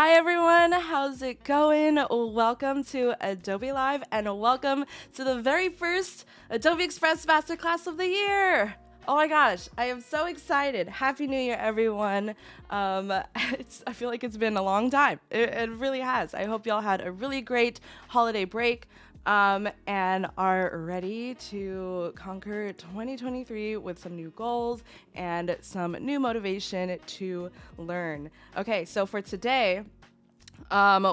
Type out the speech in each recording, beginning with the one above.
Hi everyone, how's it going? Welcome to Adobe Live and welcome to the very first Adobe Express Masterclass of the year. Oh my gosh, I am so excited. Happy New Year, everyone. I feel like it's been a long time. It really has. I hope y'all had a really great holiday break and are ready to conquer 2023 with some new goals and some new motivation to learn. Okay, so for today,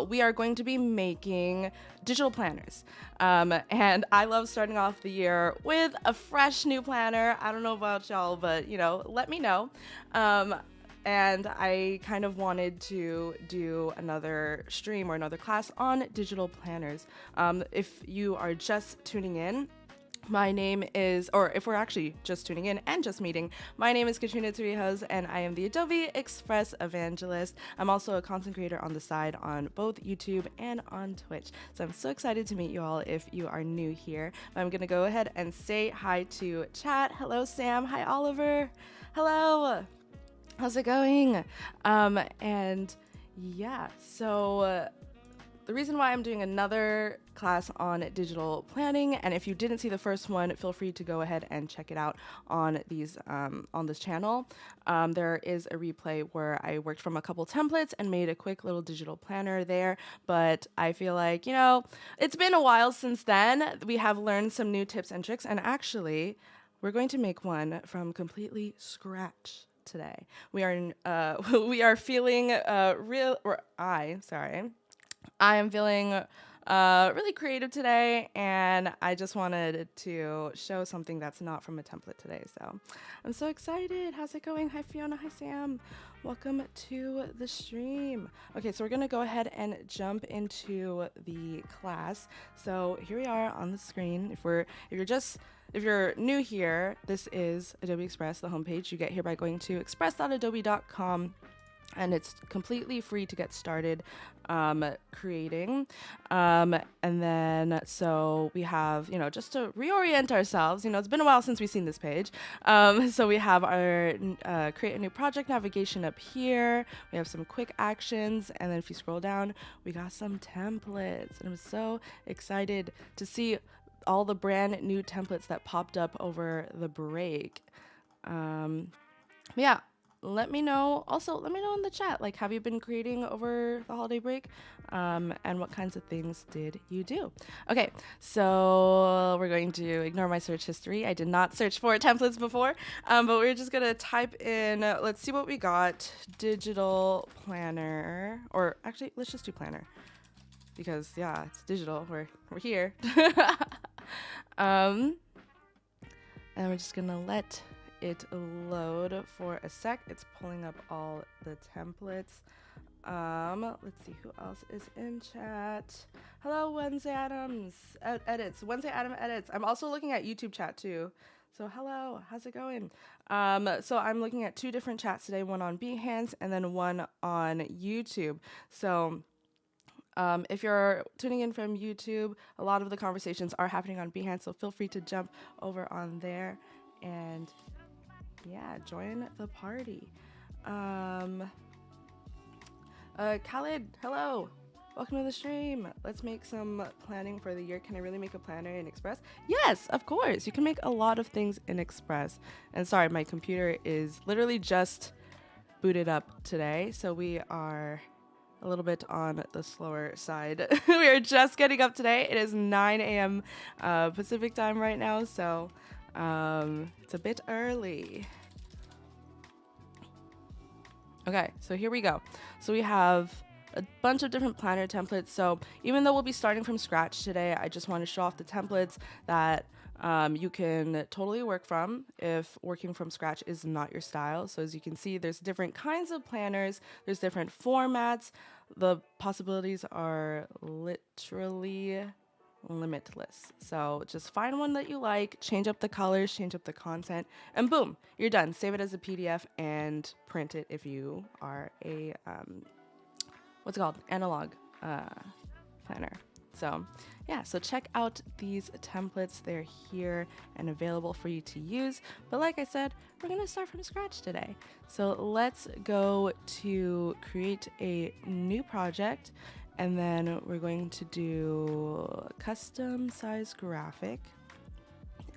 we are going to be making digital planners. And I love starting off the year with a fresh new planner. I don't know about y'all, but let me know. And I kind of wanted to do another stream or another class on digital planners. If you are just tuning in, my name is, or if we're actually just tuning in and just meeting, my name is Katrina Torrijos and I am the Adobe Express Evangelist. I'm also a content creator on the side on both YouTube and on Twitch. So I'm so excited to meet you all if you are new here. I'm going to go ahead and say hi to chat. Hello, Sam. Hi, Oliver. Hello. How's it going? And yeah, so the reason why I'm doing another class on digital planning, and if you didn't see the first one, feel free to go ahead and check it out on this channel. There is a replay where I worked from a couple templates and made a quick little digital planner there, but I feel like, it's been a while since then. We have learned some new tips and tricks, and actually, we're going to make one from completely scratch today. We are feeling I am feeling really creative today, and I just wanted to show something that's not from a template today. So I'm so excited. How's it going? Hi, Fiona. Hi, Sam. Welcome to the stream. Okay, so we're going to go ahead and jump into the class. So here we are on the screen. If you're new here, this is Adobe Express, the homepage. You get here by going to express.adobe.com. And it's completely free to get started creating. And then, so we have, just to reorient ourselves, it's been a while since we've seen this page. So we have our create a new project navigation up here. We have some quick actions. And then if you scroll down, we got some templates. And I'm so excited to see all the brand new templates that popped up over the break. Yeah. Let me know in the chat, like, have you been creating over the holiday break? And what kinds of things did you do? Okay, so we're going to ignore my search history. I did not search for templates before, but we're just gonna type in, let's see what we got. Digital planner, or actually, let's just do planner. Because yeah, it's digital, we're here. And we're just gonna let it load for a sec. It's pulling up all the templates. Let's see who else is in chat. Hello, Wednesday Adams edits. Wednesday Adam edits. I'm also looking at YouTube chat too. So hello, how's it going? So I'm looking at two different chats today, one on Behance and then one on YouTube. So if you're tuning in from YouTube, a lot of the conversations are happening on Behance, so feel free to jump over on there and yeah, join the party. Khalid, hello. Welcome to the stream. Let's make some planning for the year. Can I really make a planner in Express? Yes, of course. You can make a lot of things in Express. And sorry, my computer is literally just booted up today, so we are a little bit on the slower side. We are just getting up today. It is 9 a.m. Pacific time right now, so it's a bit early. Okay, so here we go. So we have a bunch of different planner templates. So even though we'll be starting from scratch today, I just want to show off the templates that you can totally work from if working from scratch is not your style. So as you can see, there's different kinds of planners. There's different formats. The possibilities are literally limitless. So just find one that you like, change up the colors, change up the content, and boom, you're done. Save it as a PDF and print it if you are a, what's it called? Analog planner. So yeah, so check out these templates. They're here and available for you to use. But like I said, we're gonna start from scratch today. So let's go to create a new project, and then we're going to do custom size graphic.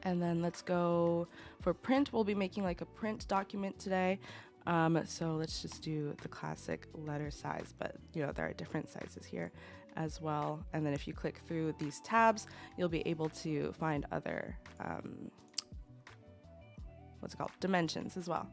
And then let's go for print. We'll be making like a print document today. So let's just do the classic letter size, but you know, there are different sizes here as well. And then if you click through these tabs, you'll be able to find other, what's it called? Dimensions as well.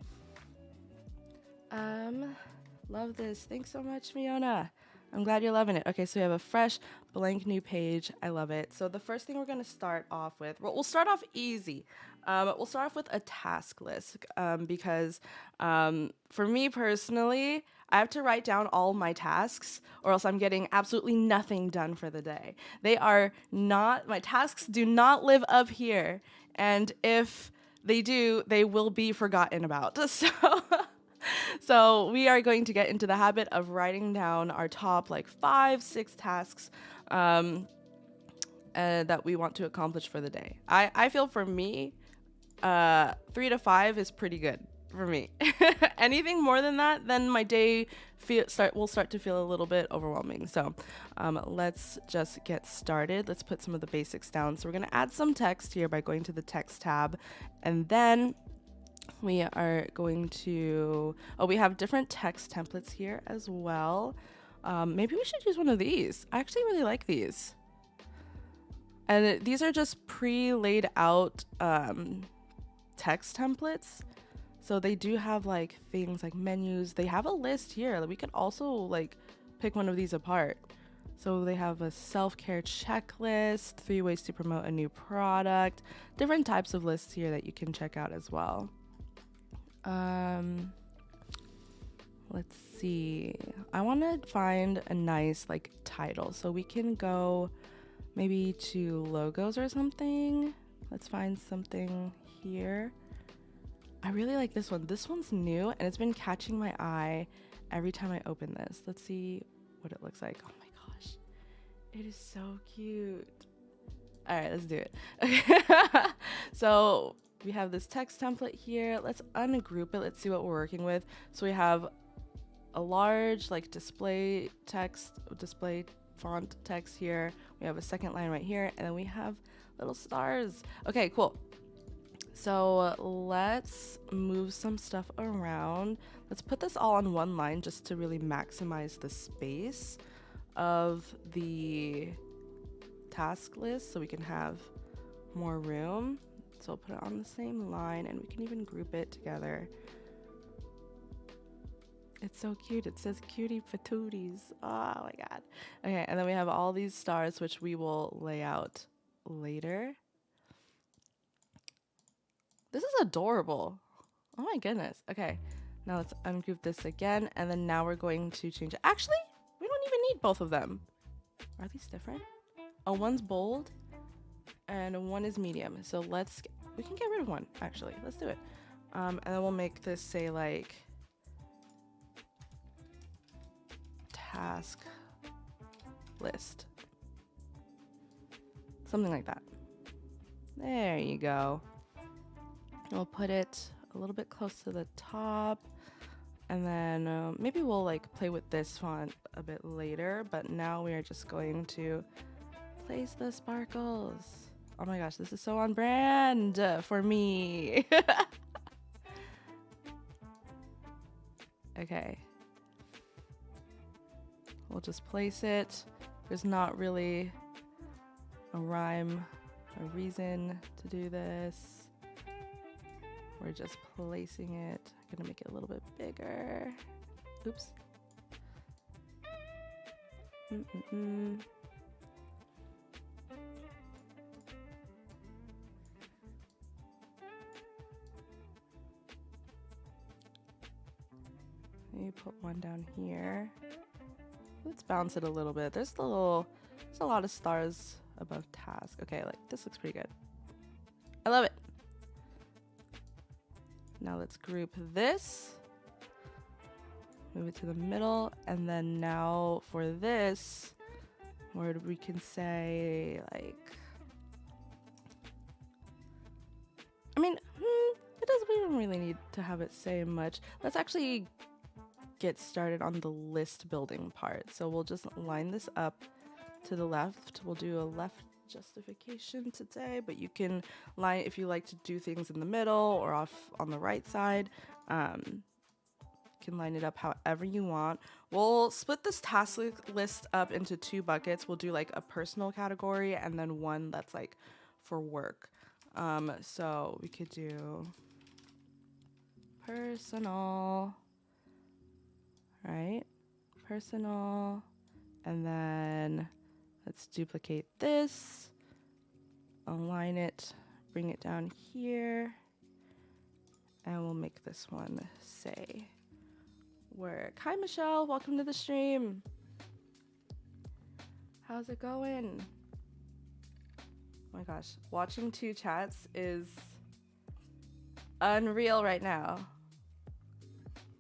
Love this. Thanks so much, Miona. I'm glad you're loving it. Okay, so we have a fresh blank new page. I love it. So the first thing we're going to start off with, we'll start off easy. We'll start off with a task list because for me personally, I have to write down all my tasks or else I'm getting absolutely nothing done for the day. They are not, my tasks do not live up here. And if they do, they will be forgotten about. So we are going to get into the habit of writing down our top like 5-6 tasks that we want to accomplish for the day. I feel for me, 3 to 5 is pretty good for me. Anything more than that, then my day will start to feel a little bit overwhelming. So let's just get started. Let's put some of the basics down. So we're going to add some text here by going to the text tab, and then we are going to, we have different text templates here as well. Maybe we should use one of these. I actually really like these. And these are just pre-laid out text templates. So they do have like things like menus. They have a list here. We could also like pick one of these apart. So they have a self-care checklist, 3 ways to promote a new product, different types of lists here that you can check out as well. Let's see. I want to find a nice like title, so we can go maybe to logos or something. Let's find something here. I really like this one. This one's new and it's been catching my eye every time I open this. Let's see what it looks like. Oh my gosh, it is so cute. All right, let's do it. Okay. So we have this text template here. Let's ungroup it. Let's see what we're working with. So we have a large like display font text here. We have a second line right here, and then we have little stars. Okay, cool. So let's move some stuff around. Let's put this all on one line just to really maximize the space of the task list so we can have more room. So I'll put it on the same line, and we can even group it together. It's so cute. It says cutie patooties. Oh my god. Okay, and then we have all these stars, which we will lay out later. This is adorable. Oh my goodness. Okay, now let's ungroup this again, and then now we're going to change it. Actually, we don't even need both of them. Are these different? Oh, one's bold and one is medium. So we can get rid of one, actually. Let's do it. And then we'll make this say like task list. Something like that. There you go. We'll put it a little bit close to the top. And then maybe we'll like play with this font a bit later, but now we are just going to place the sparkles. Oh my gosh, this is so on brand for me. Okay. We'll just place it. There's not really a rhyme, a reason to do this. We're just placing it. I'm gonna make it a little bit bigger. Oops. Maybe put one down here. Let's bounce it a little bit. There's a lot of stars above task. Okay, like this looks pretty good. I love it. Now let's group this. Move it to the middle, and then now for this, Or we can say like, I mean, we don't really need to have it say much. Let's actually get started on the list building part. So we'll just line this up to the left. We'll do a left justification today, but you can line if you like to do things in the middle or off on the right side. You can line it up however you want. We'll split this task list up into 2 buckets. We'll do like a personal category and then one that's like for work. So we could do personal, right? Personal, and then let's duplicate this, align it, bring it down here, and we'll make this one say work. Hi, Michelle. Welcome to the stream. How's it going? Oh my gosh. Watching 2 chats is unreal right now.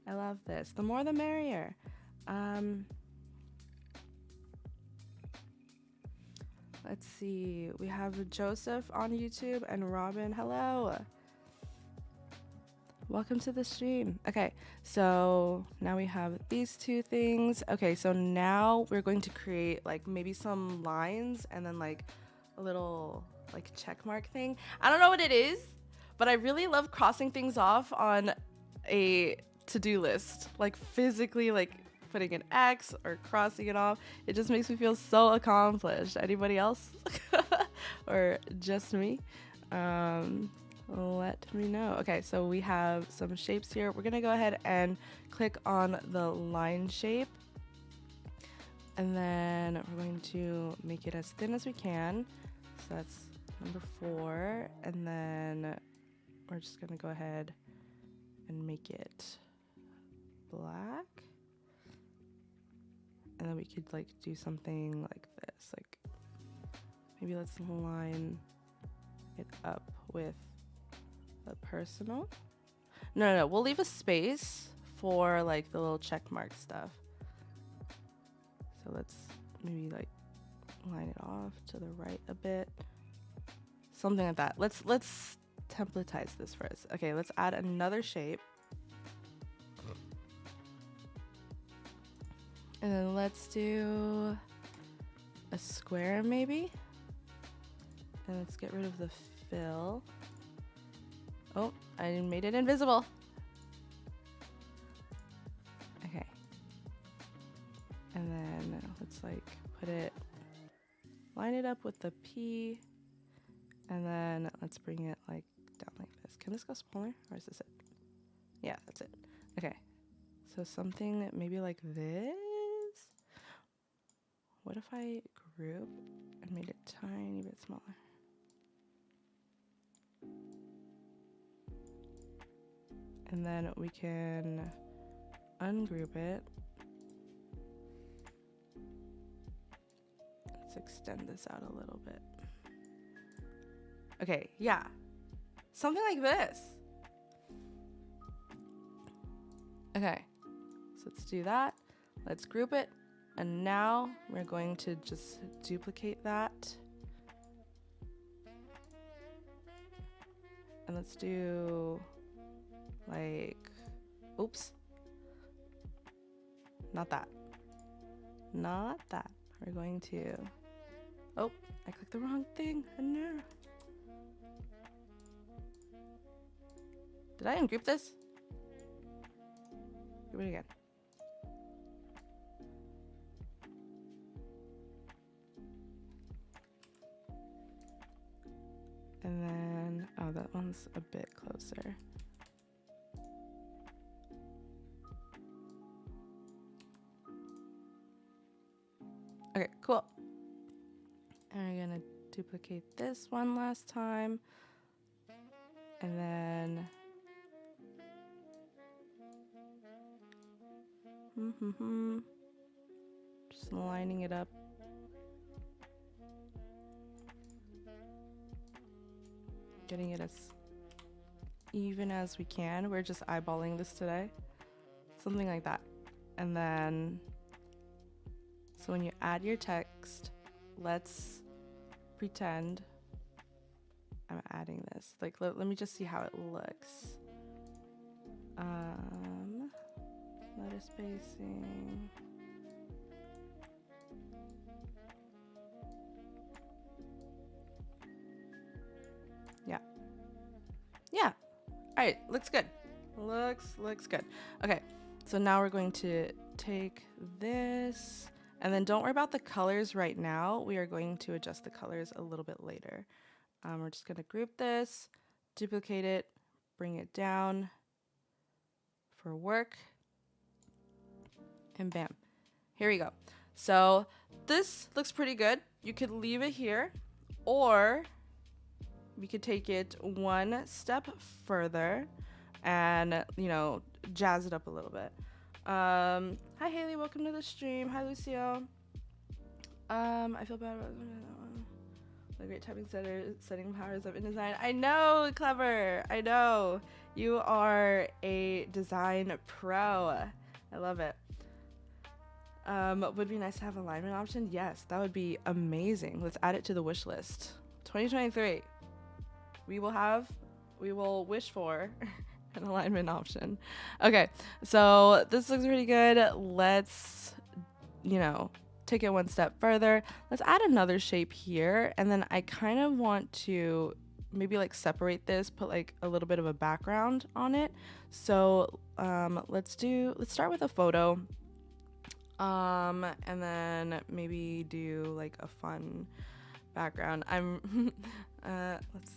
I love this. The more the merrier. Let's see. We have Joseph on YouTube and Robin. Hello. Welcome to the stream. Okay, so now we have these 2 things. Okay, so now we're going to create like maybe some lines and then like a little like check mark thing. I don't know what it is, but I really love crossing things off on a to-do list, like physically like putting an X or crossing it off. It just makes me feel so accomplished. Anybody else? Or just me? Let me know. Okay, so we have some shapes here. We're gonna go ahead and click on the line shape, and then we're going to make it as thin as we can. So that's number 4, and then we're just gonna go ahead and make it black. And then we could like do something like this, like maybe let's line it up with the personal. No, we'll leave a space for like the little check mark stuff. So let's maybe like line it off to the right a bit, something like that. Let's templatize this first. Okay, let's add another shape. And then let's do a square maybe. And let's get rid of the fill. Oh, I made it invisible. Okay. And then let's like put it, line it up with the P. And then let's bring it like down like this. Can this go smaller or is this it? Yeah, that's it. Okay. So something maybe like this. What if I group and made it tiny bit smaller? And then we can ungroup it. Let's extend this out a little bit. Okay, yeah. Something like this. Okay, so let's do that. Let's group it. And now we're going to just duplicate that. And let's do like, oops. Not that. Not that. We're going to, oh, I clicked the wrong thing. No. Did I ungroup this? Do it again. And then, oh, that one's a bit closer. Okay, cool. And we're gonna duplicate this one last time. And then, just lining it up. Getting it as even as we can. We're just eyeballing this today. Something like that. And then, so when you add your text, let's pretend I'm adding this. Like, let me just see how it looks. Letter spacing. Yeah. Yeah. All right, looks good. Looks good. Okay, so now we're going to take this, and then don't worry about the colors right now. We are going to adjust the colors a little bit later. We're just gonna group this, duplicate it, bring it down for work, and bam, here we go. So this looks pretty good. You could leave it here, or we could take it one step further and, you know, jazz it up a little bit. Hi Haley, welcome to the stream. Hi Lucio. I feel bad about the great typing setting powers of InDesign. I know, Clever. I know. You are a design pro. I love it. Would be nice to have alignment option. Yes, that would be amazing. Let's add it to the wish list. 2023. We will wish for an alignment option. Okay, so this looks pretty good. Let's, you know, take it one step further. Let's add another shape here, and then I kind of want to maybe like separate this, put like a little bit of a background on it. So let's start with a photo, and then maybe do like a fun background. Let's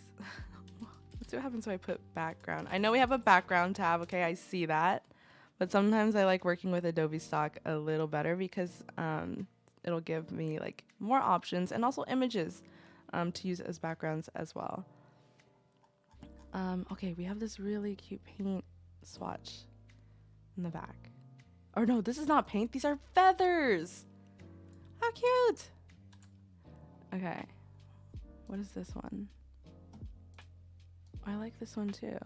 see what happens when I put background. I know we have a background tab. Okay, I see that, but sometimes I like working with Adobe Stock a little better because it'll give me like more options and also images to use as backgrounds as well. Okay, we have this really cute paint swatch in the back. Or no, this is not paint. These are feathers. How cute. Okay, what is this one? I like this one too.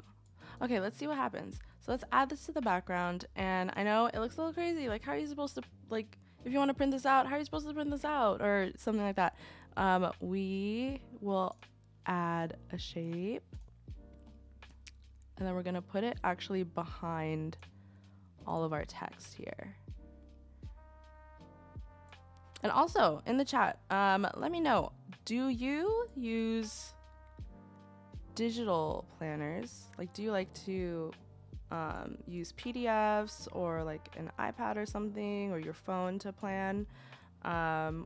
Okay, let's see what happens. So let's add this to the background, and I know it looks a little crazy. Like, how are you supposed to, like, if you want to print this out, how are you supposed to print this out, or something like that? We will add a shape, and then we're gonna put it actually behind all of our text here. And also in the chat, let me know, do you use digital planners? Like, do you like to use PDFs or like an iPad or something, or your phone to plan,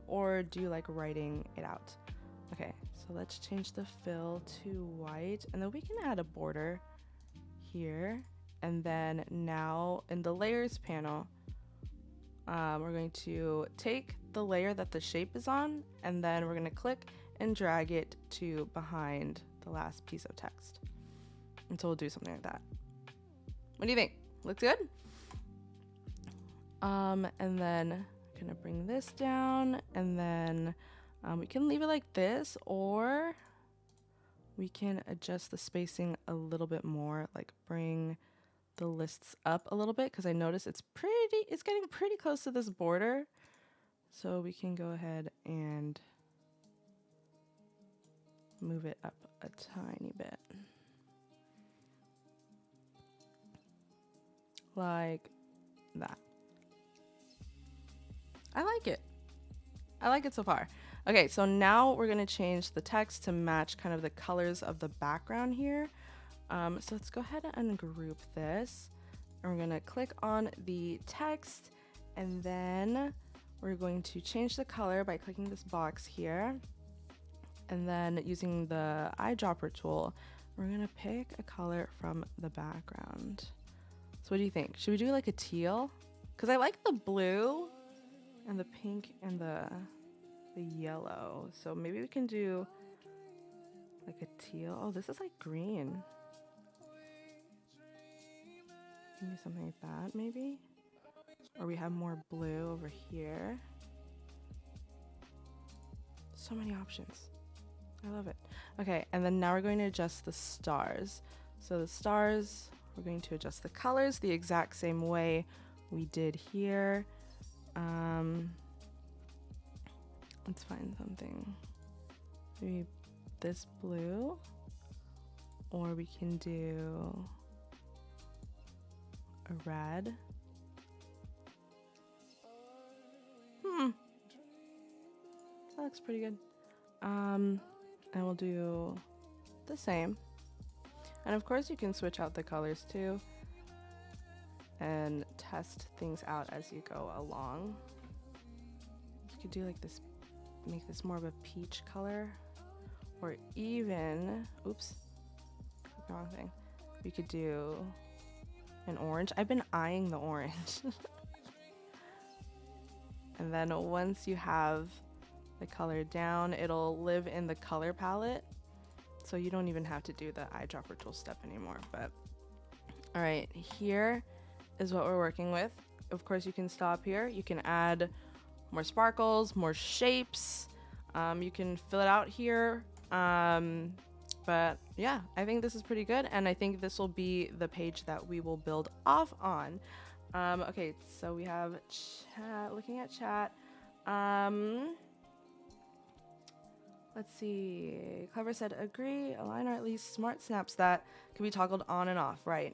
or do you like writing it out? Okay, so let's change the fill to white, and then we can add a border here. And then now in the layers panel, we're going to take the layer that the shape is on, and then we're going to click and drag it to behind the last piece of text. And so we'll do something like that. What do you think? Looks good? And then I'm gonna bring this down, and then we can leave it like this, or we can adjust the spacing a little bit more, like bring the lists up a little bit, because I notice it's getting pretty close to this border. So we can go ahead and move it up a tiny bit. Like that. I like it. I like it so far. Okay, so now we're gonna change the text to match kind of the colors of the background here. So let's go ahead and group this. And we're gonna click on the text, and then we're going to change the color by clicking this box here. And then using the eyedropper tool, we're gonna pick a color from the background. So what do you think? Should we do like a teal? Because I like the blue and the pink and the yellow. So maybe we can do like a teal. Oh, this is like green. Maybe something like that, maybe? Or we have more blue over here. So many options. I love it. Okay, and then now we're going to adjust the stars. So the stars, we're going to adjust the colors the exact same way we did here. Let's find something. Maybe this blue, or we can do a red. That looks pretty good. And we'll do the same. And of course you can switch out the colors too and test things out as you go along. You could do like this, make this more of a peach color, or even, oops, the wrong thing. We could do an orange. I've been eyeing the orange. And then once you have the color down, it'll live in the color palette. So you don't even have to do the eyedropper tool step anymore. But all right, here is what we're working with. Of course, you can stop here. You can add more sparkles, more shapes. You can fill it out here. But yeah, I think this is pretty good. And I think this will be the page that we will build off on. Okay, so we have chat, looking at chat. Let's see. Clever said, agree, align, or at least smart snaps that can be toggled on and off. Right.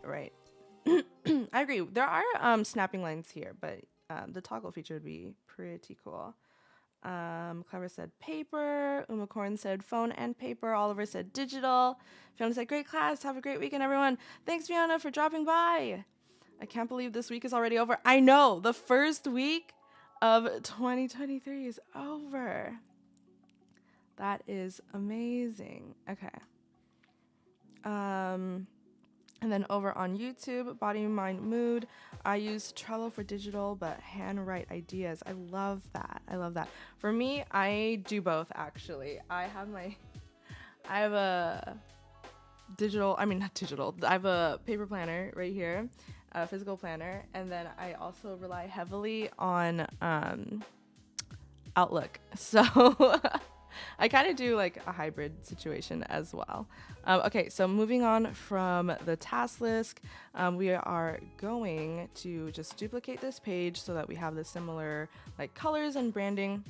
I agree. There are snapping lines here, but the toggle feature would be pretty cool. Clever said paper. Umacorn said phone and paper. Oliver said digital. Fiona said great class. Have a great weekend, everyone. Thanks, Fiona, for dropping by. I can't believe this week is already over. I know. The first week of 2023 is over. That is amazing. Okay. And then over on YouTube, Body, Mind, Mood. I use Trello for digital, but handwrite ideas. I love that. I love that. For me, I do both, actually. I have a digital, I mean, not digital. I have a paper planner right here, a physical planner. And then I also rely heavily on Outlook. So I kind of do like a hybrid situation as well. Okay, so moving on from the task list, we are going to just duplicate this page so that we have the similar like colors and branding.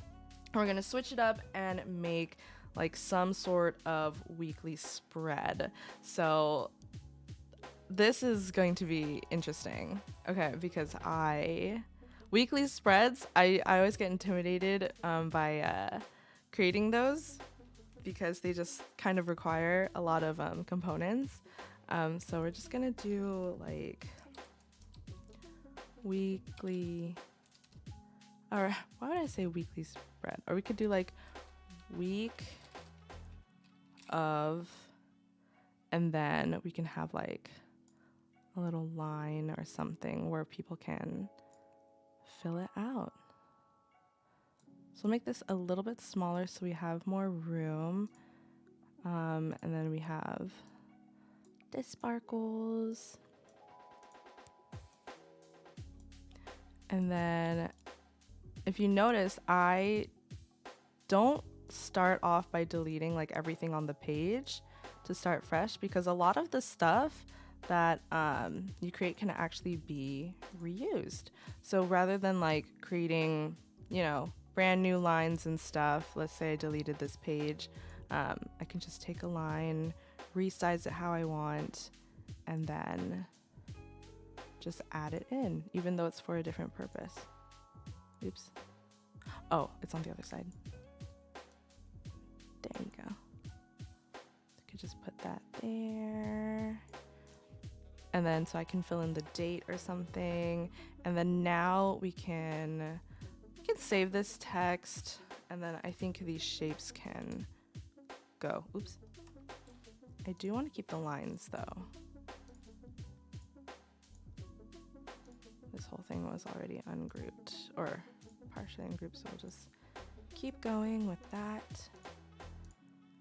And we're going to switch it up and make like some sort of weekly spread. So this is going to be interesting. Okay, because weekly spreads, I always get intimidated by creating those because they just kind of require a lot of components. So we're just gonna do like weekly, or why would I say weekly spread? Or we could do like week of, and then we can have like a little line or something where people can fill it out. So we'll make this a little bit smaller so we have more room. And then we have the sparkles. And then if you notice, I don't start off by deleting like everything on the page to start fresh, because a lot of the stuff that you create can actually be reused. So rather than like creating, brand new lines and stuff, let's say I deleted this page, I can just take a line, resize it how I want, and then just add it in, even though it's for a different purpose. Oops. Oh, it's on the other side. There you go. I could just put that there. And then so I can fill in the date or something. And then now we can save this text. And then I think these shapes can go. Oops. I do want to keep the lines though. This whole thing was already ungrouped, or partially ungrouped, so we'll just keep going with that.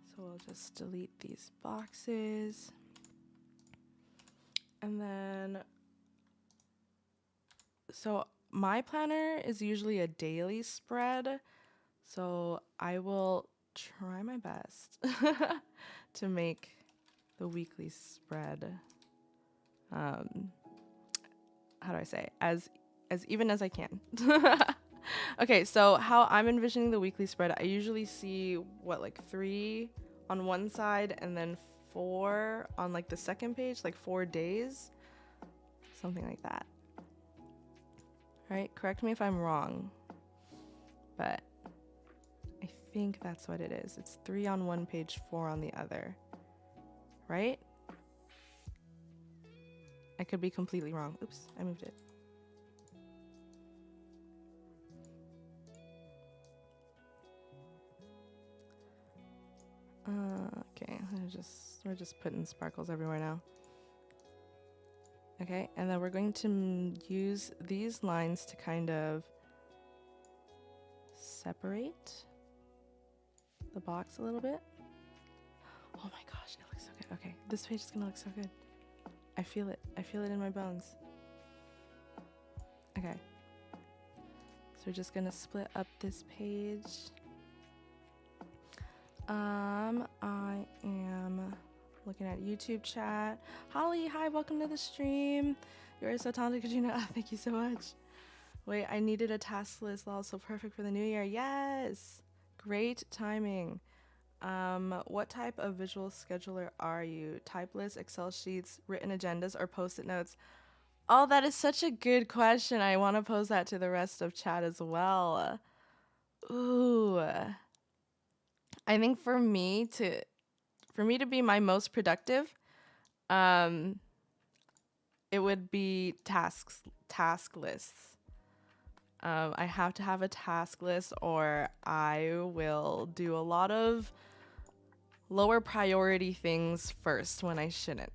So we'll just delete these boxes. And then, so my planner is usually a daily spread, so I will try my best to make the weekly spread, how do I say, as even as I can. Okay, so how I'm envisioning the weekly spread, I usually see what, like 3 on one side and then 4 on like the second page, like 4 days, something like that. Right? Correct me if I'm wrong, but I think that's what it is. It's 3 on one page, 4 on the other, right? I could be completely wrong. Oops, I moved it. Okay, we're just putting sparkles everywhere now. Okay, and then we're going to use these lines to kind of separate the box a little bit. Oh my gosh, it looks so good. Okay, this page is gonna look so good. I feel it. I feel it in my bones. Okay. So we're just gonna split up this page. I am looking at YouTube chat. Holly, hi, welcome to the stream. You're so talented, Katrina. Oh, thank you so much. Wait, I needed a task list. Lol, so perfect for the new year. Yes, great timing. What type of visual scheduler are you? Type lists, Excel sheets, written agendas, or post-it notes? Oh, that is such a good question. I want to pose that to the rest of chat as well. Ooh. I think for me to be my most productive, it would be task lists. I have to have a task list or I will do a lot of lower priority things first when I shouldn't.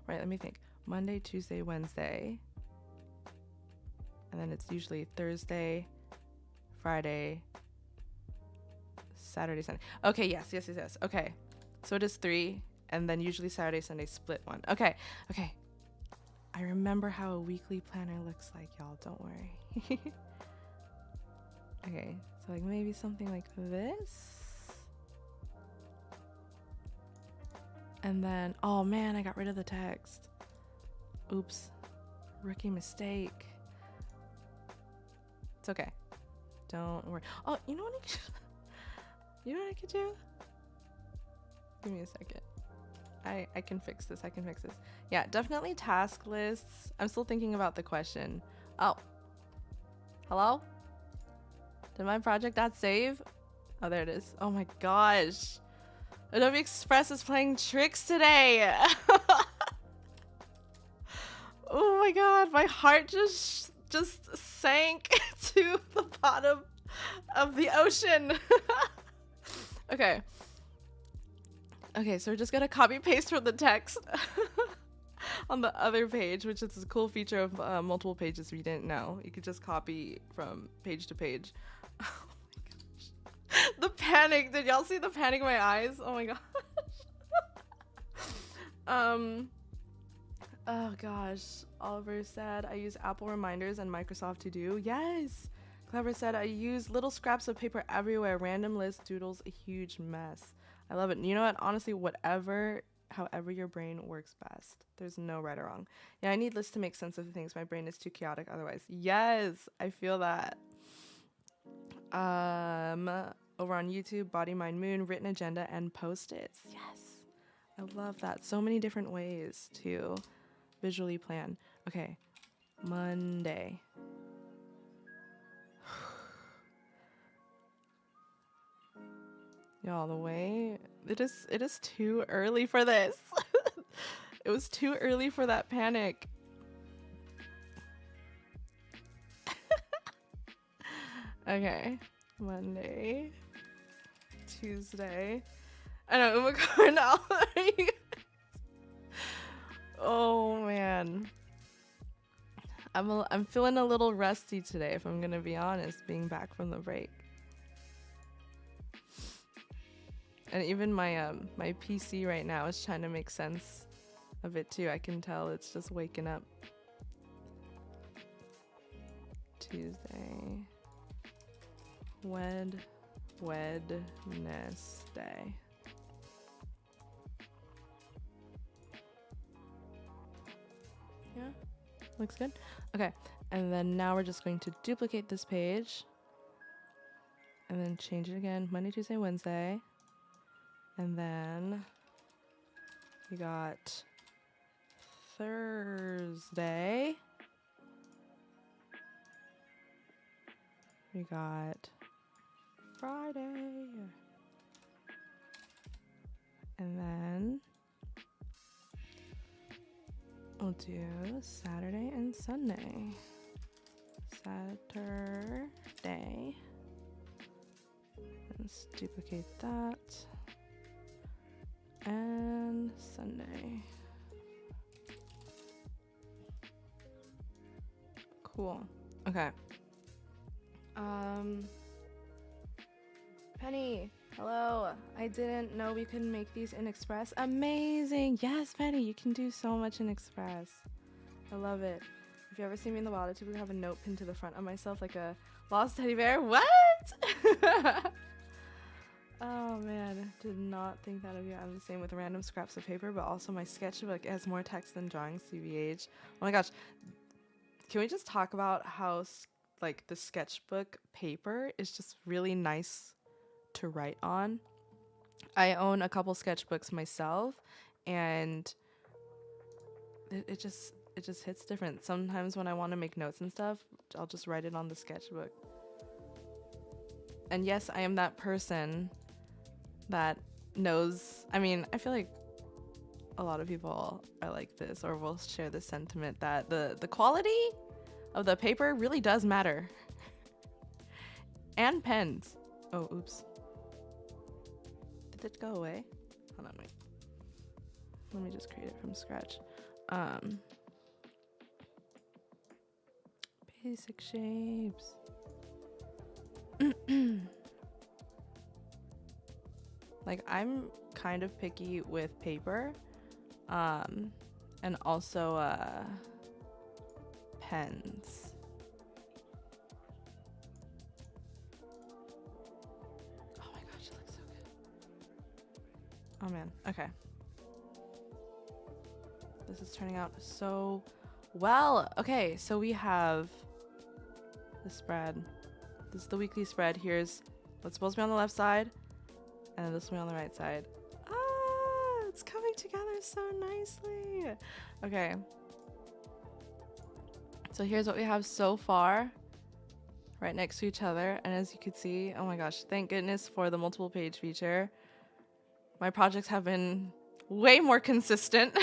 Right, let me think. Monday, Tuesday, Wednesday. And then it's usually Thursday, Friday, Saturday, Sunday. Okay, yes. Okay. So it is 3, and then usually Saturday, Sunday, split 1. Okay. I remember how a weekly planner looks like, y'all. Don't worry. Okay, so like maybe something like this. And then, oh man, I got rid of the text. Oops, rookie mistake. It's okay. Don't worry. Oh, you know what I could do? Give me a second. I can fix this. Yeah, definitely task lists. I'm still thinking about the question. Oh, hello? Did my project not save? Oh, there it is. Oh my gosh. Adobe Express is playing tricks today. Oh my god, my heart just sank to the bottom of the ocean. Okay, so we're just gonna copy paste from the text on the other page, which is a cool feature of multiple pages if you didn't know. You could just copy from page to page. Oh my gosh. The panic. Did y'all see the panic in my eyes? Oh my gosh. Oh gosh. Oliver said I use Apple Reminders and Microsoft To Do. Yes. Clever said I use little scraps of paper everywhere. Random list doodles a huge mess. I love it. You know what? Honestly, however your brain works best. There's no right or wrong. Yeah, I need lists to make sense of things. My brain is too chaotic otherwise. Yes, I feel that. Over on YouTube, Body, Mind, Moon, written agenda, and post-its. Yes, I love that. So many different ways to visually plan. Okay, Monday. Y'all, the way it is too early for this. It was too early for that panic. Okay, Monday, Tuesday. I know, Uma Cornell. Oh man, I'm feeling a little rusty today, if I'm gonna be honest, being back from the break. And even my my PC right now is trying to make sense of it too. I can tell it's just waking up. Tuesday. Wednesday. Yeah, looks good. Okay, And then now we're just going to duplicate this page and then change it again, Monday, Tuesday, Wednesday. And then we got Thursday. We got Friday. And then we'll do Saturday and Sunday. Saturday. Let's duplicate that. And Sunday. Cool. Okay. Penny, hello. I didn't know we could make these in Express. Amazing. Yes, Penny, you can do so much in Express. I love it. If you ever see me in the wild, I typically have a note pinned to the front of myself like a lost teddy bear. What? Oh man, did not think that of you. I'm the same with random scraps of paper, but also my sketchbook has more text than drawings, CBH. Oh my gosh. Can we just talk about how like the sketchbook paper is just really nice to write on? I own a couple sketchbooks myself, and it just hits different. Sometimes when I want to make notes and stuff, I'll just write it on the sketchbook. And yes, I am that person that knows. I mean, I feel like a lot of people are like this, or will share this sentiment that the quality of the paper really does matter. And pens. Oh, oops. Did it go away? Hold on, wait. Let me just create it from scratch. Basic shapes. Like, I'm kind of picky with paper, and also pens. Oh my gosh, it looks so good. Oh man, okay. This is turning out so well. Okay, so we have the spread. This is the weekly spread. Here's what's supposed to be on the left side, and this will be on the right side. Ah, it's coming together so nicely. Okay. So here's what we have so far, right next to each other. And as you can see, oh my gosh, thank goodness for the multiple page feature. My projects have been way more consistent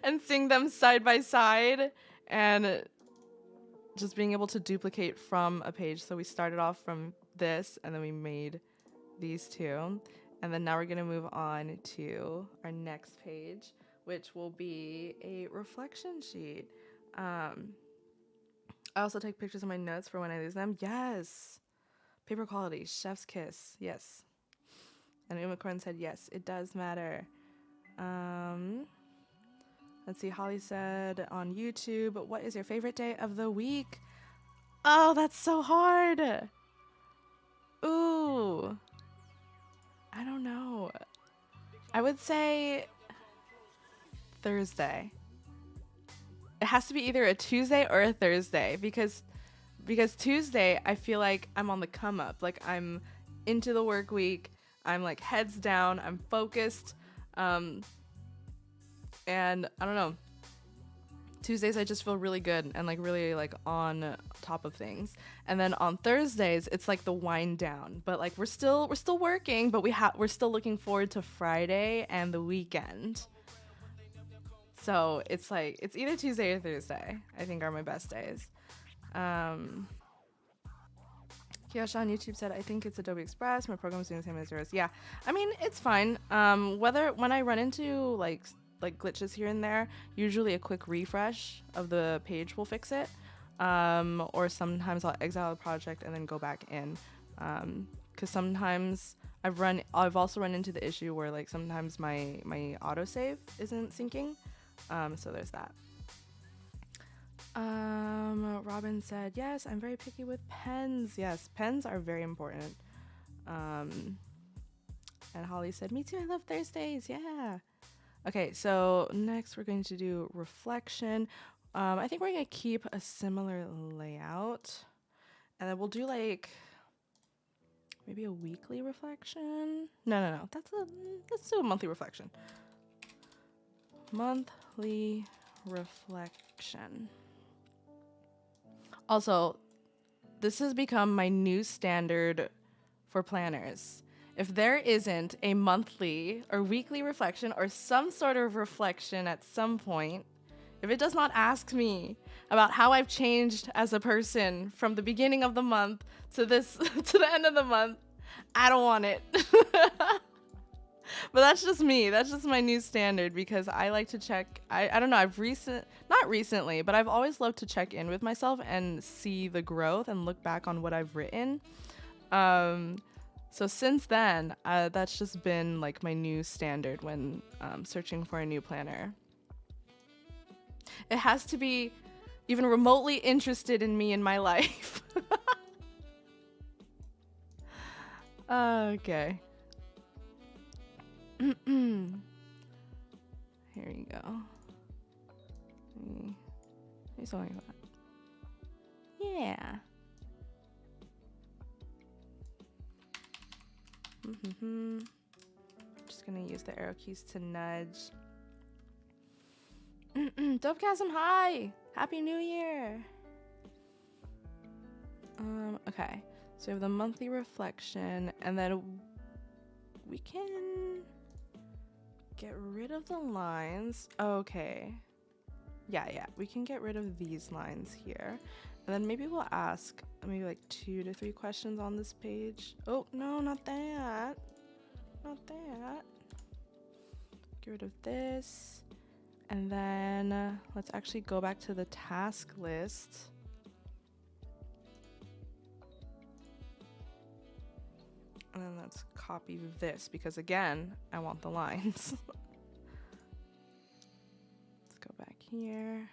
and seeing them side by side and just being able to duplicate from a page. So we started off from this and then we made these two. And then now we're gonna move on to our next page, which will be a reflection sheet. I also take pictures of my notes for when I lose them. Yes. Paper quality, chef's kiss. Yes. And Umacorn said, yes, it does matter. Let's see. Holly said on YouTube, what is your favorite day of the week? Oh, that's so hard. Ooh. I don't know. I would say Thursday. It has to be either a Tuesday or a Thursday because Tuesday I feel like I'm on the come up. Like I'm into the work week. I'm like heads down. I'm focused. And I don't know. Tuesdays I just feel really good and like really like on top of things. And then on Thursdays it's like the wind down. But like we're still working, but we're still looking forward to Friday and the weekend. So it's like, it's either Tuesday or Thursday, I think are my best days. Kiyosha on YouTube said, I think it's Adobe Express. My program's doing the same as yours. Yeah, I mean, it's fine. When I run into like glitches here and there, usually a quick refresh of the page will fix it. Or sometimes I'll exile the project and then go back in. Cause sometimes I've also run into the issue where like sometimes my autosave isn't syncing. So there's that. Robin said, yes, I'm very picky with pens. Yes, pens are very important. And Holly said, me too, I love Thursdays. Yeah. Okay, so next we're going to do reflection. I think we're gonna keep a similar layout, and then we'll do like maybe a weekly reflection. No. Let's do a monthly reflection. Monthly reflection. Also, this has become my new standard for planners. If there isn't a monthly or weekly reflection or some sort of reflection at some point, if it does not ask me about how I've changed as a person from the beginning of the month to this to the end of the month, I don't want it. But that's just me. That's just my new standard because I like to check. I don't know. Not recently, but I've always loved to check in with myself and see the growth and look back on what I've written. So since then, that's just been like my new standard when searching for a new planner. It has to be even remotely interested in me in my life. Okay. Here you go. Maybe something like that. Yeah. Just gonna use the arrow keys to nudge. Dopecasm, hi! Happy New Year! Okay. So we have the monthly reflection, and then we can get rid of the lines. Okay. Yeah, we can get rid of these lines here. And then maybe we'll ask maybe like 2 to 3 questions on this page. Oh, no, not that. Not that. Get rid of this. And then let's actually go back to the task list. And then let's copy this because again, I want the lines. Let's go back here.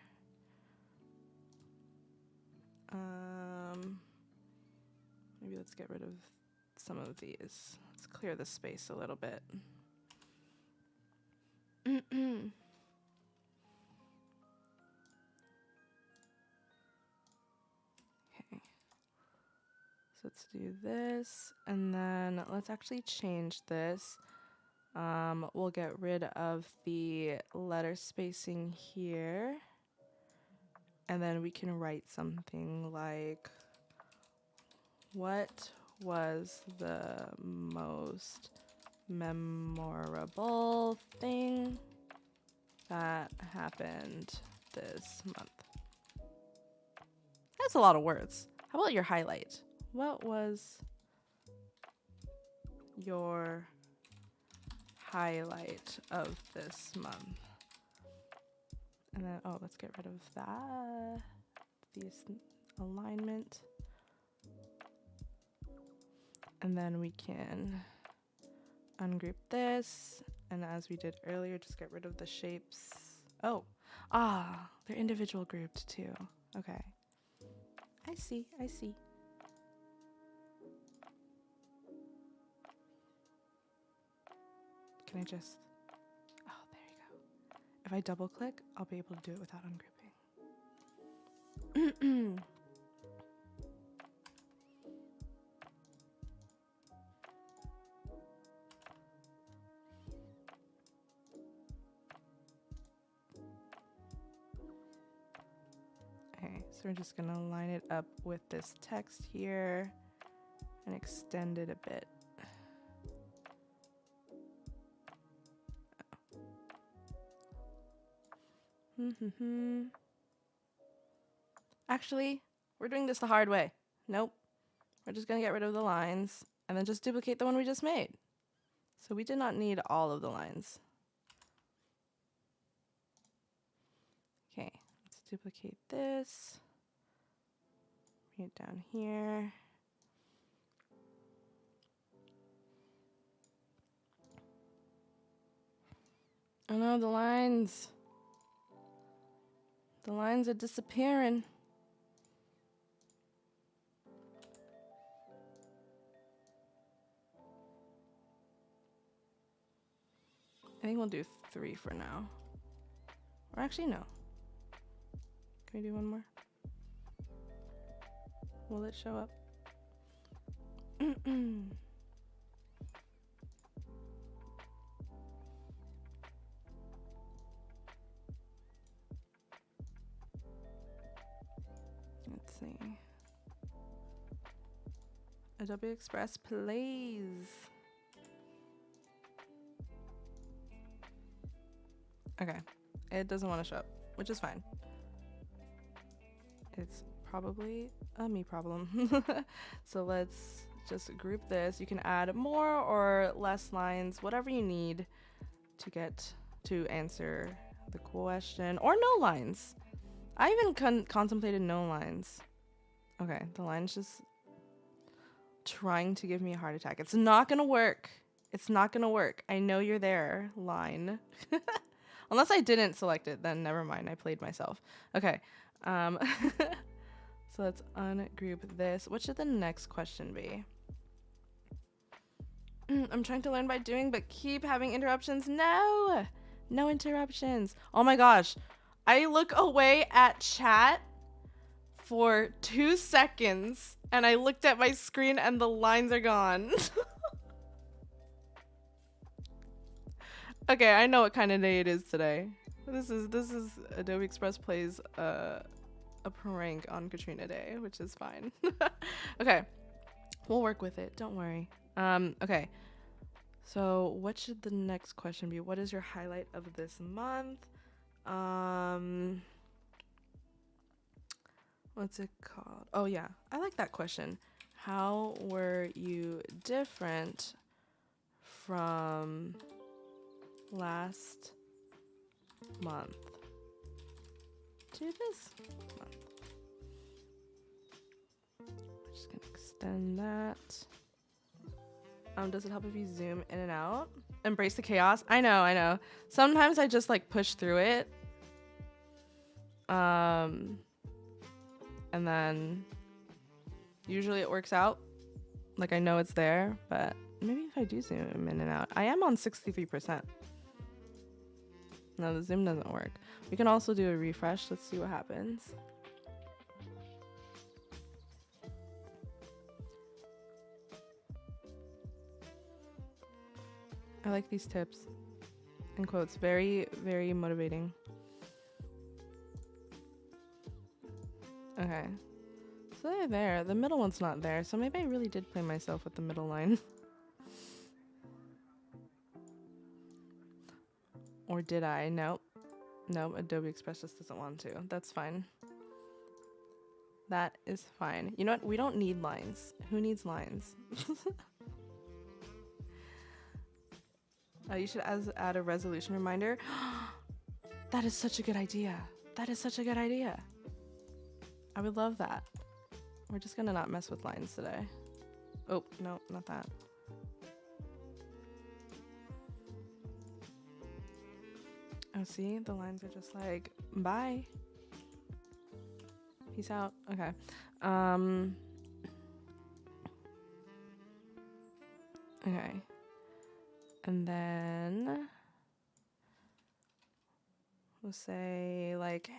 Maybe let's get rid of some of these. Let's clear the space a little bit. Okay. So let's do this, and then let's actually change this. We'll get rid of the letter spacing here. And then we can write something like, what was the most memorable thing that happened this month? That's a lot of words. How about your highlight? What was your highlight of this month? And then, oh, let's get rid of that. This alignment. And then we can ungroup this. And as we did earlier, just get rid of the shapes. Oh, they're individual grouped too. Okay. I see. Can I just, oh, there you go. If I double click, I'll be able to do it without ungrouping. Okay, so we're just gonna line it up with this text here and extend it a bit. Actually, we're doing this the hard way. Nope. We're just gonna get rid of the lines and then just duplicate the one we just made. So we did not need all of the lines. Okay, let's duplicate this. Bring it down here. Oh no, the lines. The lines are disappearing. I think we'll do 3 for now. Or actually, no. Can we do one more? Will it show up? Let's see. Adobe Express plays. Okay. It doesn't want to show up, which is fine. It's probably a me problem. So let's just group this. You can add more or less lines, whatever you need to get to answer the question, or no lines. I even contemplated no lines. Okay, the line's just trying to give me a heart attack. It's not gonna work. It's not gonna work. I know you're there, line. Unless I didn't select it, then never mind. I played myself. Okay. So let's ungroup this. What should the next question be? I'm trying to learn by doing, but keep having interruptions. No! No interruptions. Oh my gosh. I look away at chat for 2 seconds and I looked at my screen and the lines are gone. Okay, I know what kind of day it is today. This is Adobe Express plays a prank on Katrina Day, which is fine. Okay, we'll work with it. Don't worry. Okay. So what should the next question be? What is your highlight of this month? What's it called? Oh yeah, I like that question. How were you different from last month to this month? I'm just gonna extend that. Does it help if you zoom in and out? Embrace the chaos. I know. Sometimes I just like push through it. And then usually it works out. Like I know it's there, but maybe if I do zoom in and out. I am on 63%. No, the zoom doesn't work. We can also do a refresh. Let's see what happens. I like these tips and quotes. Very, very motivating. Okay. So they're there. The middle one's not there. So maybe I really did play myself with the middle line. Or did I? Nope. Nope. Adobe Express just doesn't want to. That's fine. That is fine. You know what? We don't need lines. Who needs lines? You should add a resolution reminder. That is such a good idea. That is such a good idea. I would love that. We're just gonna not mess with lines today. Oh, no, not that. Oh, see? The lines are just like, bye. Peace out. Okay. Okay. And then we'll say like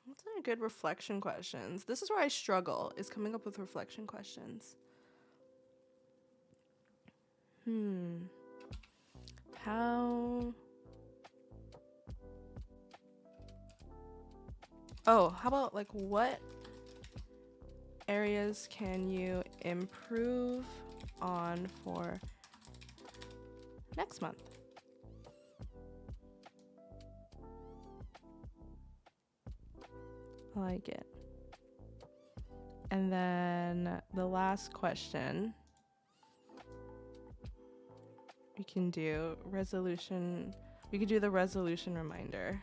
what's a good reflection questions? This is where I struggle, is coming up with reflection questions. How about like what areas can you improve on for next month? I like it. And then the last question, we can do resolution. We could do the resolution reminder.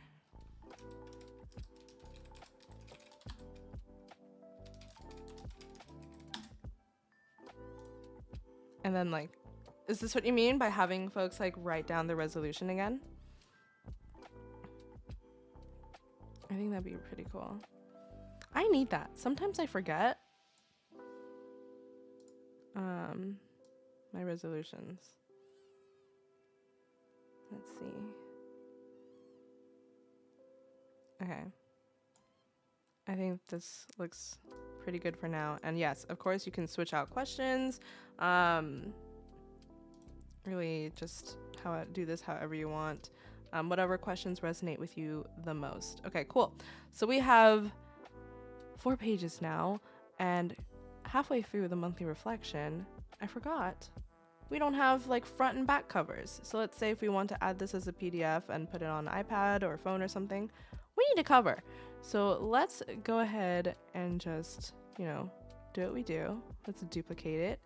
And then like, is this what you mean by having folks like write down the resolution again? I think that'd be pretty cool. I need that. Sometimes I forget my resolutions. Let's see. Okay. I think this looks pretty good for now. And yes, of course, you can switch out questions. Really just do this however you want. Whatever questions resonate with you the most. Okay, cool. So we have 4 pages now, and halfway through the monthly reflection, I forgot. We don't have like front and back covers. So let's say if we want to add this as a PDF and put it on an iPad or phone or something, we need a cover. So let's go ahead and just, do what we do. Let's duplicate it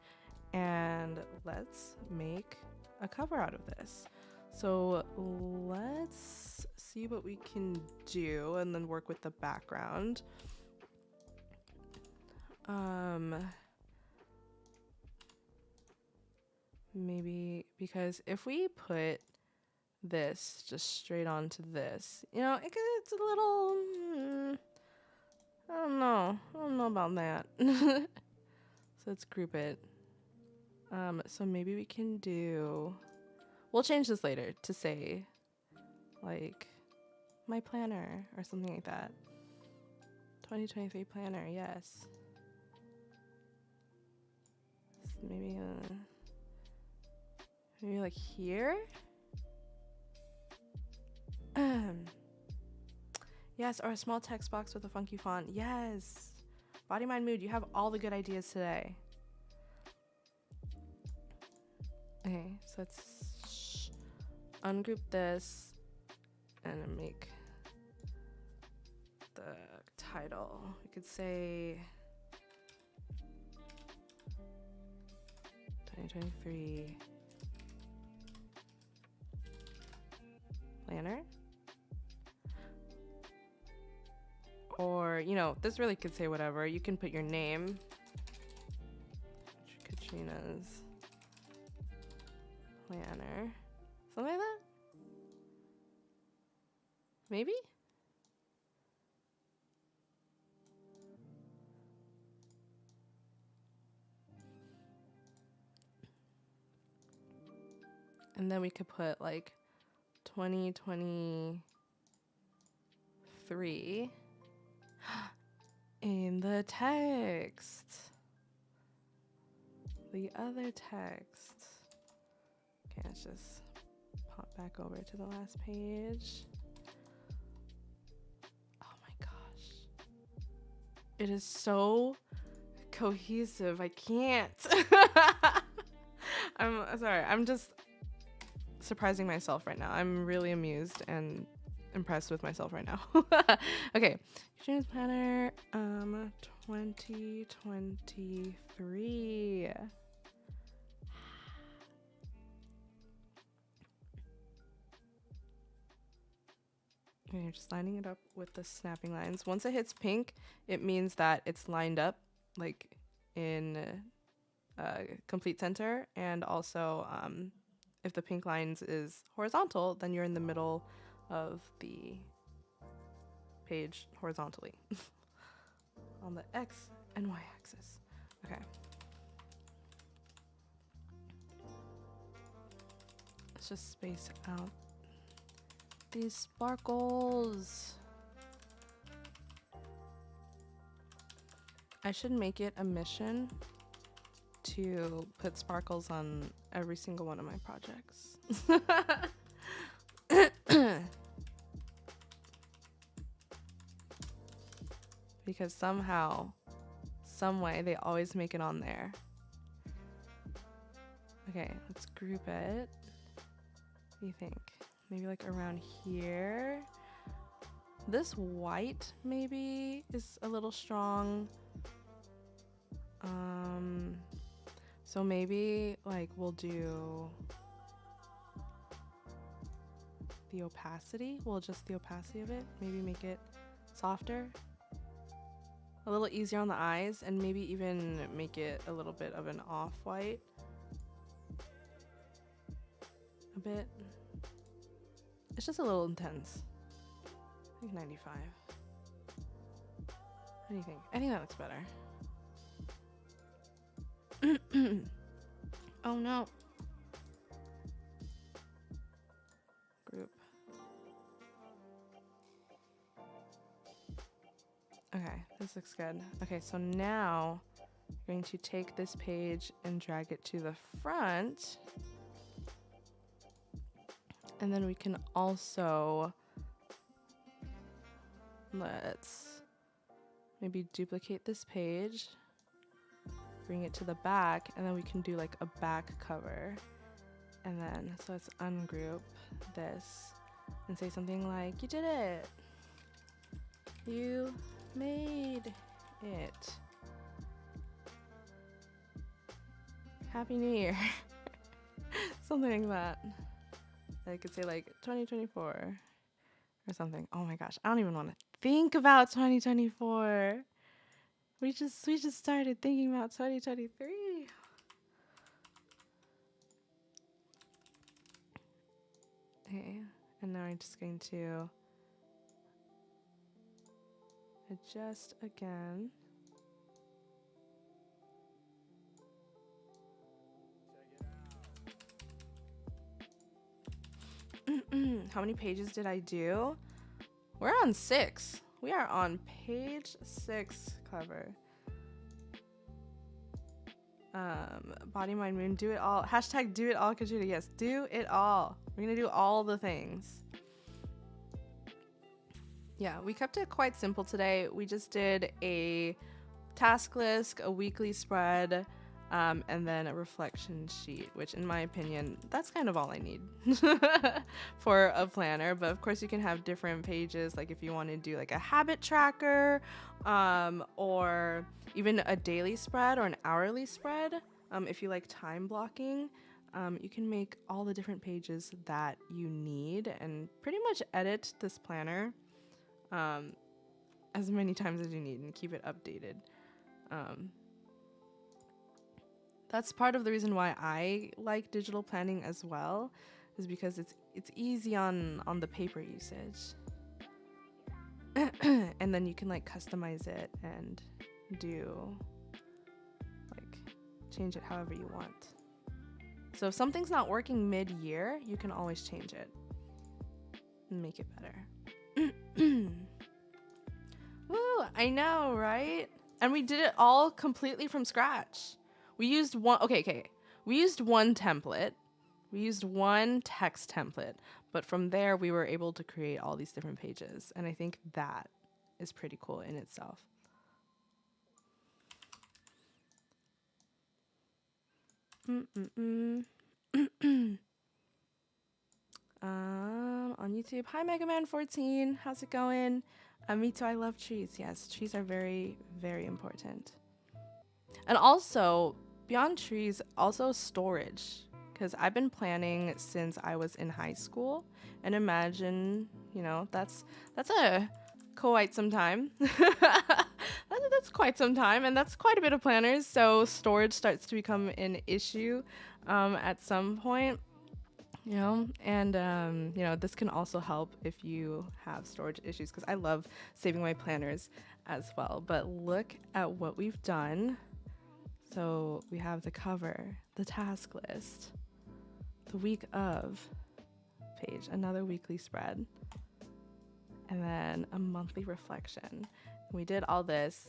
and let's make a cover out of this. So let's see what we can do and then work with the background. Maybe because if we put this just straight onto this, it's a little, I don't know about that. So let's group it. So maybe we can we'll change this later to say like my planner or something like that. 2023 planner, yes. Maybe like here. Yes, or a small text box with a funky font. Yes. Body, mind, mood. You have all the good ideas today. Okay, so let's ungroup this and make the title. We could say 2023 planner. Or, this really could say whatever. You can put your name. Katrina's planner. Something like that? Maybe? And then we could put like 2023 in the text. The other text. Okay, let's just pop back over to the last page. Oh my gosh. It is so cohesive. I can't. I'm sorry. I'm just surprising myself right now. I'm really amused and impressed with myself right now. Okay. Katrina's planner 2023. Okay, you're just lining it up with the snapping lines. Once it hits pink, it means that it's lined up like in complete center, and also if the pink lines is horizontal, then you're in the middle of the page horizontally on the X and Y axis. Okay. Let's just space out these sparkles. I should make it a mission to put sparkles on every single one of my projects. Because somehow, some way, they always make it on there. Okay, let's group it. What do you think? Maybe like around here. This white maybe is a little strong. So maybe like we'll do the opacity. We'll adjust the opacity of it. Maybe make it softer. A little easier on the eyes, and maybe even make it a little bit of an off-white. A bit. It's just a little intense. I think 95. What do you think? I think that looks better. Oh no. Group. Okay, this looks good. Okay, so now I'm going to take this page and drag it to the front. And then we can also, let's maybe duplicate this page, bring it to the back, and then we can do like a back cover. And then, so let's ungroup this and say something like, you did it. You made it. Happy New Year. Something like that. I could say like 2024 or something. Oh my gosh, I don't even want to think about 2024. We just started thinking about 2023. Okay, and now I'm just going to adjust again. How many pages did I do? We're on 6. We are on page 6 cover. Body, mind, moon, do it all. Hashtag do it all, Katrina. Yes, do it all. We're gonna do all the things. Yeah, we kept it quite simple today. We just did a task list, a weekly spread, and then a reflection sheet, which in my opinion, that's kind of all I need for a planner. But of course you can have different pages, like if you want to do like a habit tracker, or even a daily spread or an hourly spread. If you like time blocking, you can make all the different pages that you need and pretty much edit this planner as many times as you need and keep it updated. That's part of the reason why I like digital planning as well, is because it's easy on the paper usage. And then you can like customize it and do like change it however you want. So if something's not working mid-year, you can always change it and make it better. Woo, I know, right? And we did it all completely from scratch. We used one template. We used one text template, but from there we were able to create all these different pages. And I think that is pretty cool in itself. On YouTube, hi Megaman14, how's it going? Me too, I love trees. Yes, trees are very, very important. And also, beyond trees, also storage. Because I've been planning since I was in high school. And imagine, you know, that's quite some time. That's quite some time, and that's quite a bit of planners. So storage starts to become an issue at some point. You know, and you know, this can also help if you have storage issues, because I love saving my planners as well. But look at what we've done. So we have the cover, the task list, the week of page, another weekly spread, and then a monthly reflection. We did all this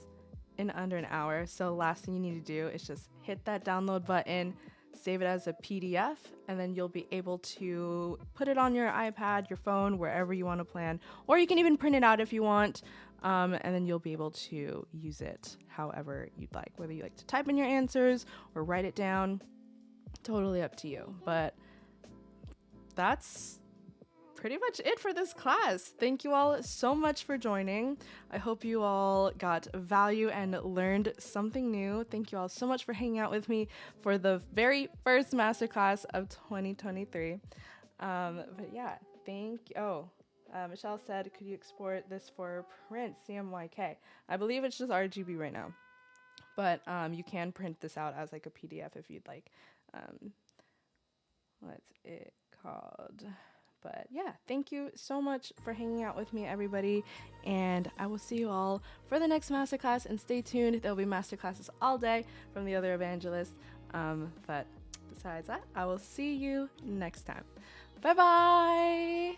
in under an hour. So last thing you need to do is just hit that download button, save it as a PDF, and then you'll be able to put it on your iPad, your phone, wherever you want to plan, or you can even print it out if you want, and then you'll be able to use it however you'd like, whether you like to type in your answers or write it down, totally up to you. But that's pretty much it for this class. Thank you all so much for joining. I hope you all got value and learned something new. Thank you all so much for hanging out with me for the very first masterclass of 2023. But yeah, thank you. Oh, Michelle said, could you export this for print, CMYK? I believe it's just RGB right now, but you can print this out as like a PDF if you'd like. What's it called? But yeah, thank you so much for hanging out with me, everybody. And I will see you all for the next masterclass. And stay tuned. There'll be masterclasses all day from the other evangelists. But besides that, I will see you next time. Bye-bye.